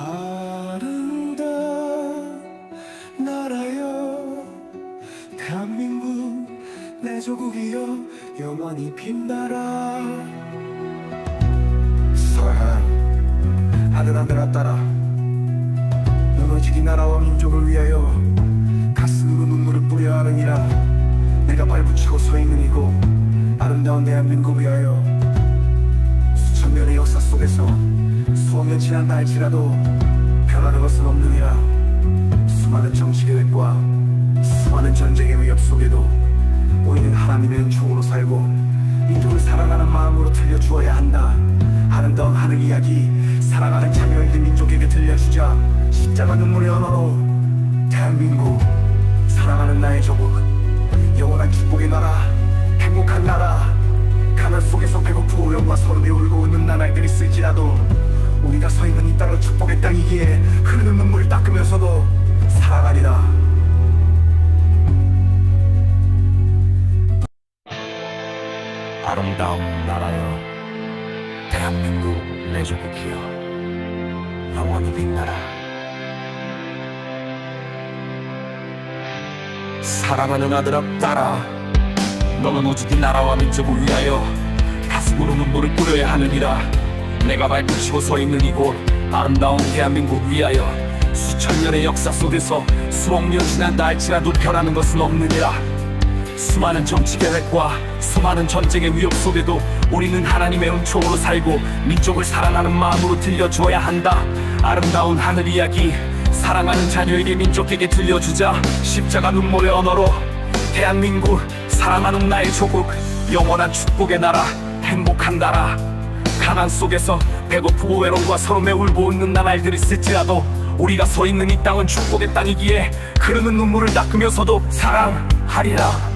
아름다운 나라여 대한민국 내 조국이여 영원히 빛나라. 서해안 아들아들아 따라 무너지기 나라와 민족을 위하여 가슴으로 눈물을 뿌려 하느니라. 내가 발붙이고 서있는 이곳 아름다운 대한민국 위하여 수천 년의 역사 속에서 수억 년 지난다 할지라도 변하는 것은 없느니라. 수많은 정치 계획과 수많은 전쟁의 위협 속에도 우리는 하나님의 은총으로 살고 민족을 사랑하는 마음으로 들려주어야 한다. 아름다운 하늘 이야기 사랑하는 자녀에게 민족에게 들려주자. 십자가 눈물의 언어로 대한민국 사랑하는 나의 조국 영원한 축복의 나라 행복한 나라. 가난 속에서 배고프고 오염과 서름에 울고 웃는 나날들이 있을지라도 우리가 서 있는 이 땅은 축복의 땅이기에 흐르는 눈물을 닦으면서도 살아가리라. 아름다운 나라여 대한민국 내 조국이여 영원히 빛나라. 사랑하는 아들아 따라 너는 오직 이 나라와 민족을 위하여 가슴으로 눈물을 뿌려야 하느니라. 내가 발붙이고 서있는 이곳 아름다운 대한민국 위하여 수천 년의 역사 속에서 수억 년 지난다 할지라도 변하는 것은 없느니라. 수많은 정치 계획과 수많은 전쟁의 위협 속에도 우리는 하나님의 은총으로 살고 민족을 사랑하는 마음으로 들려줘야 한다. 아름다운 하늘 이야기 사랑하는 자녀에게 민족에게 들려주자. 십자가 눈물의 언어로 대한민국 사랑하는 나의 조국 영원한 축복의 나라 행복한 나라. 가난 속에서 배고프고 외로움과 서름에 울고 웃는 나날들이 있을지라도 우리가 서 있는 이 땅은 축복의 땅이기에 흐르는 눈물을 닦으면서도 사랑하리라.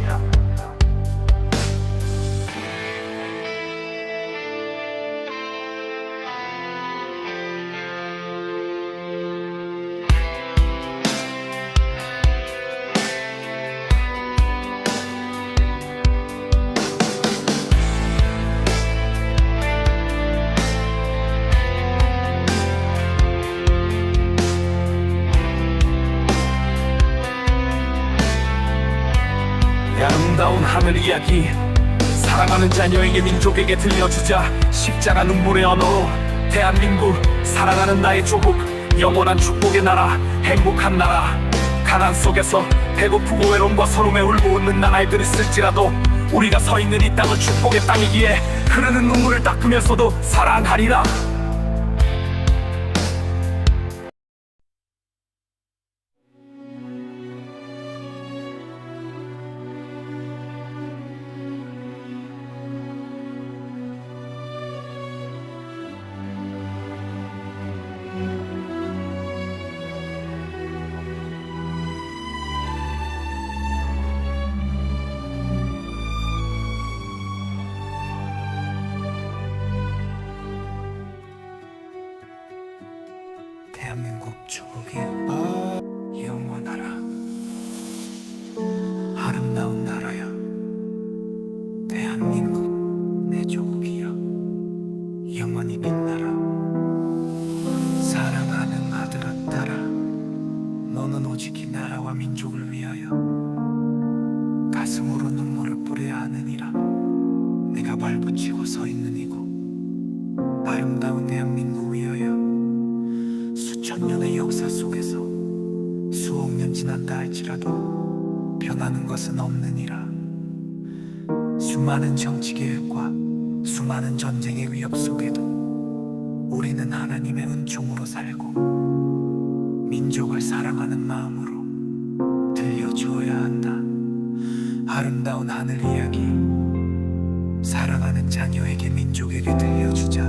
아름다운 하늘 이야기 사랑하는 자녀에게 민족에게 들려주자. 십자가 눈물의 언어로 대한민국 사랑하는 나의 조국 영원한 축복의 나라 행복한 나라. 가난 속에서 배고프고 외로움과 서름에 울고 웃는 나날들이 있을지라도 우리가 서 있는 이 땅은 축복의 땅이기에 흐르는 눈물을 닦으면서도 사랑하리라. 대한민국 조국이 영원하라. 아름다운 나라여 대한민국 내 조국이여 영원히 빛나라. 사랑하는 아들아 딸아 너는 오직 이 나라와 민족을 위하여 가슴으로 눈물을 뿌려야 하느니라. 내가 발붙이고 서 있는 이곳 아름다운 대한민국 위하여 천년의 역사 속에서 수억 년 지난다 할지라도 변하는 것은 없느니라. 수많은 정치 계획과 수많은 전쟁의 위협 속에도 우리는 하나님의 은총으로 살고 민족을 사랑하는 마음으로 들려주어야 한다. 아름다운 하늘 이야기 사랑하는 자녀에게 민족에게 들려주자.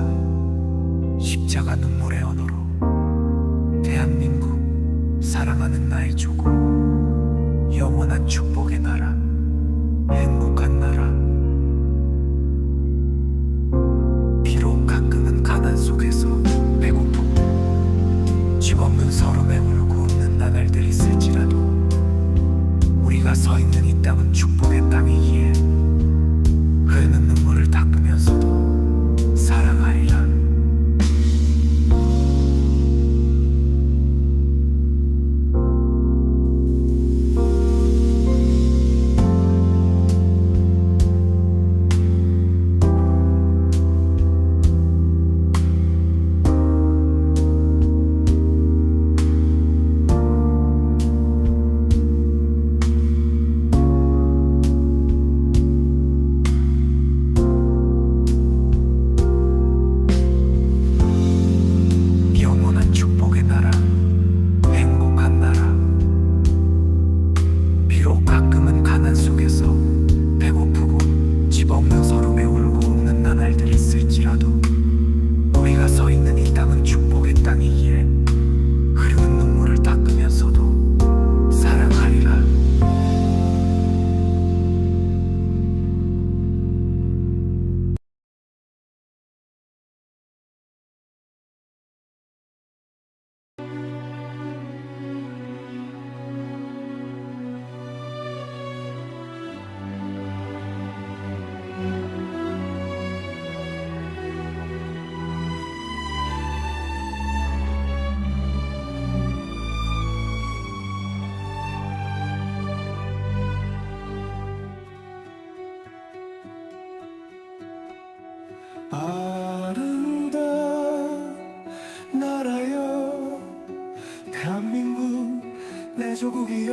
십자가 눈물의 언어로 대한민국 사랑하는 나의 조국 영원한 축복의 나라 행복한 나라. 비록 가끔은 가난 속에서 배고프고 집 없는 서름에 울고 웃는 나날들이 있을지라도 우리가 서 있는 이 땅은 축복의 땅이기에 흐르는 눈물을 닦으면서도 내 조국이여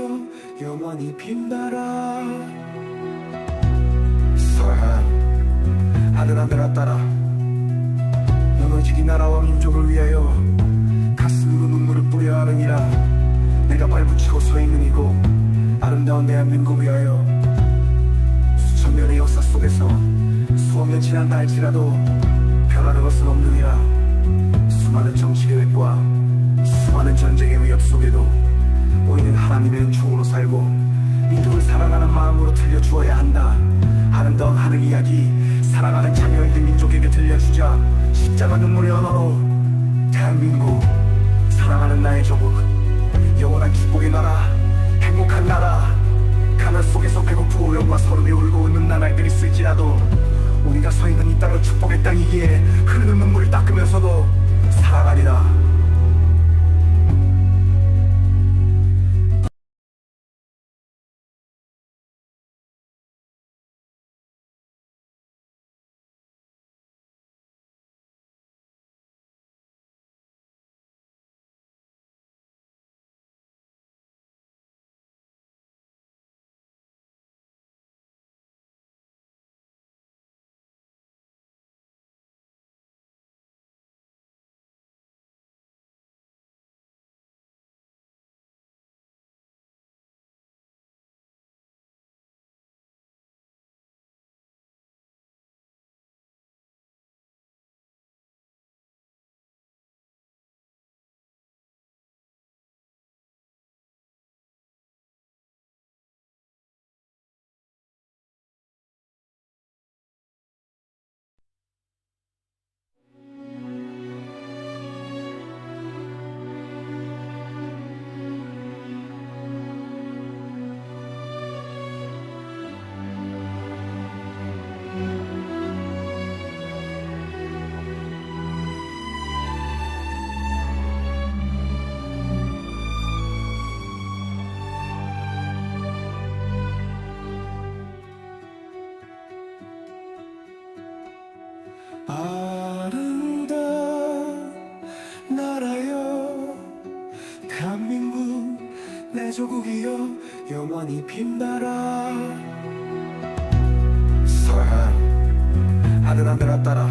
영원히 빛나라. 서한 하늘하늘아 따라 무너지기 나라와 민족을 위하여 가슴으로 눈물을 뿌려 하느니라. 내가 발붙이고 서있는 이곳 아름다운 대한민국 위하여 수천 년의 역사 속에서 수억 년 지난다 할지라도 변하는 것은 없느니라. 수많은 정치 계획과 수많은 전쟁의 위협 속에도 우리는 하나님의 은총으로 살고 민족을 사랑하는 마음으로 들려주어야 한다. 아름다운 하늘 이야기 사랑하는 자녀이든 민족에게 들려주자. 십자가 눈물의 언어로 대한민국 사랑하는 나의 조국 영원한 축복의 나라 행복한 나라. 가난 속에서 배고프고 영과 서름이 울고 웃는 나날들이 있을지라도 우리가 서 있는 이 땅은 축복의 땅이기에 흐르는 눈물을 닦으면서도 살아가리라. 아름다운 나라여 대한민국 내 조국이여 영원히 빛나라. 서한 하늘하늘아 따라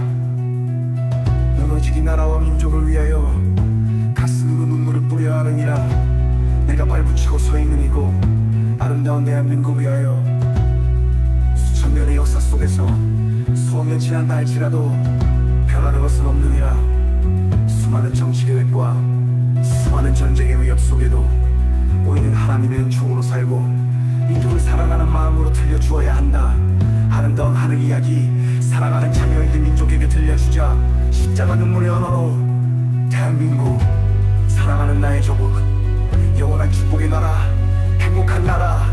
무너지기 나라와 민족을 위하여 가슴으로 눈물을 뿌려 하느니라. 내가 발붙이고 서있는 이곳 아름다운 대한민국 위하여 수천 년의 역사 속에서 수억 년 지난다 할지라도 변하는 것은 없느니라. 수많은 정치 계획과 수많은 전쟁의 위협 속에도 우리는 하나님의 은총으로 살고 민족을 사랑하는 마음으로 들려주어야 한다. 아름다운 하늘 이야기 사랑하는 자녀이든 민족에게 들려주자. 십자가 눈물의 언어로 대한민국 사랑하는 나의 조국 영원한 축복의 나라 행복한 나라.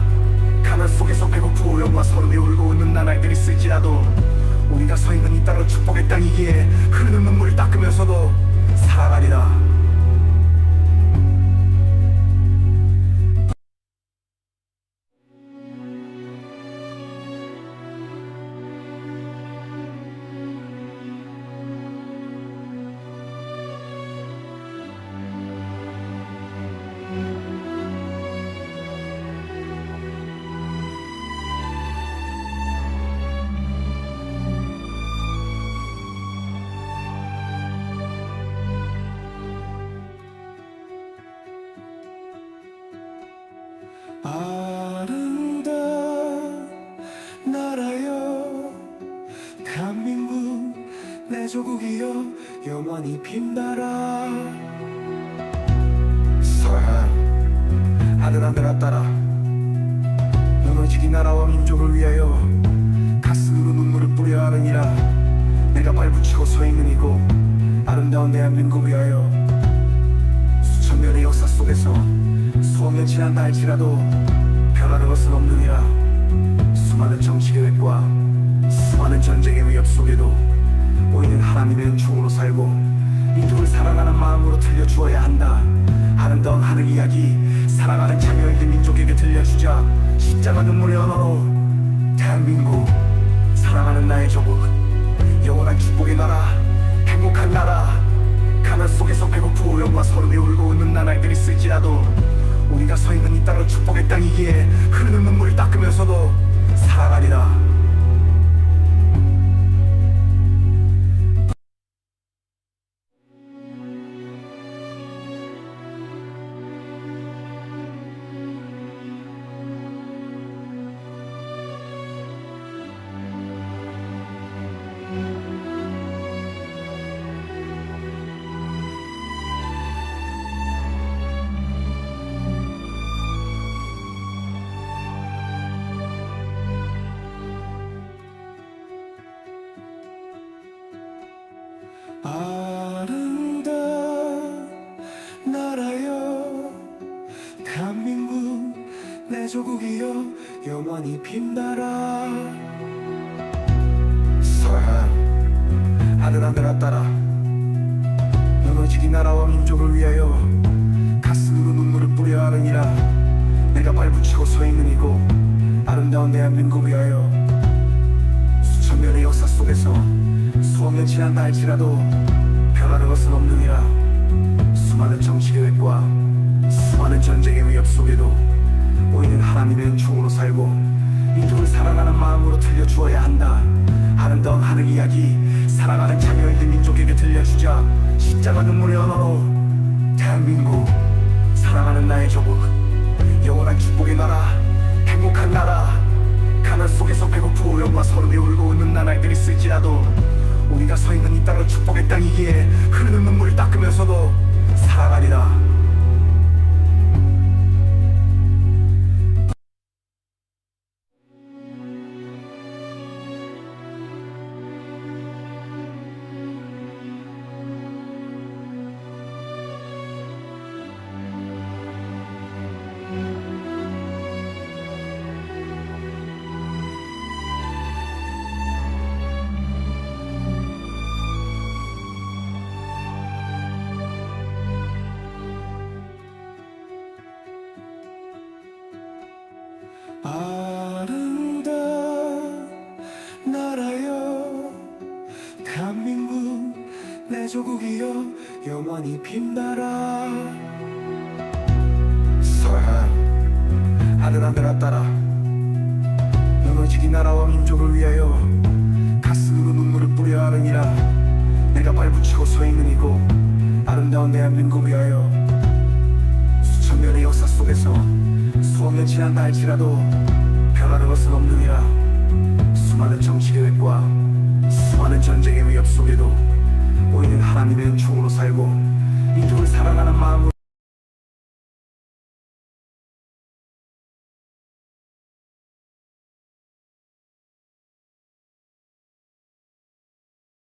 가난 속에서 배고프고 영과 서름이 울고 웃는 나날들이 있을지라도 우리가 서 있는 이 땅은 축복의 땅이기에 흐르는 눈물을 닦으면서도 살아가리라. 아름다운 나라여 대한민국 내 조국이여 영원히 빛나라. 서한 하늘하늘아 따라 무너지기 나라와 민족을 위하여 가슴으로 눈물을 뿌려 하느니라. 내가 발붙이고 서있는 이곳 아름다운 대한민국 위하여 수천 년의 역사 속에서 수억 년 지난다 할지라도 변하는 것은 없느니라. 수많은 정치 계획과 수많은 전쟁의 위협 속에도 우리는 하나님의 은총으로 살고 민족을 사랑하는 마음으로 들려주어야 한다. 아름다운 하늘 이야기 사랑하는 자녀이든 민족에게 들려주자. 십자가 눈물의 언어로 대한민국 사랑하는 나의 조국 영원한 축복의 나라 행복한 나라. 가난 속에서 배고프고 영과 서름이 울고 웃는 나날들이 있을지라도 우리가 서 서 있는 이 땅은 축복의 땅이기에 흐르는 눈물을 닦으면서도 살아가리라. 아름다운 나라여 대한민국 내 조국이여 영원히 빛나라. 서해안 아들아들아 따라 무너지기 나라와 민족을 위하여 가슴으로 눈물을 뿌려 하느니라. 내가 발붙이고 서 있는 이곳 아름다운 대한민국 위하여 수천 년의 역사 속에서 수억 년 지난다 할지라도 변하는 것은 없느니라. 수많은 정치 계획과 수많은 전쟁의 위협 속에도 우리는 하나님의 은총으로 살고 민족을 사랑하는 마음으로 들려주어야 한다. 아름다운 하늘 이야기 사랑하는 자녀있는 민족에게 들려주자. 십자가 눈물의 언어로 대한민국 사랑하는 나의 조국 영원한 축복의 나라 행복한 나라. 가난 속에서 배고프고 어려움과 서름이 울고 웃는 나날들이 있을지라도 우리가 서 있는 이 땅은 축복의 땅이기에 흐르는 눈물을 닦으면서도 살아가리라. 아름다운 나라여 대한민국 내 조국이여 영원히 빛나라. 서해안 아들아들아 따라 무너지기 나라와 민족을 위하여 가슴으로 눈물을 뿌려 하느니라. 내가 발붙이고 서 있는 이곳 아름다운 대한민국 위하여 수천 년의 역사 속에서 수억 년 지난다 할지라도 변하는 것은 없느니라. 수많은 정치 계획과 수많은 전쟁의 위협 속에도 우리는 하나님의 은총으로 살고 민족을 사랑하는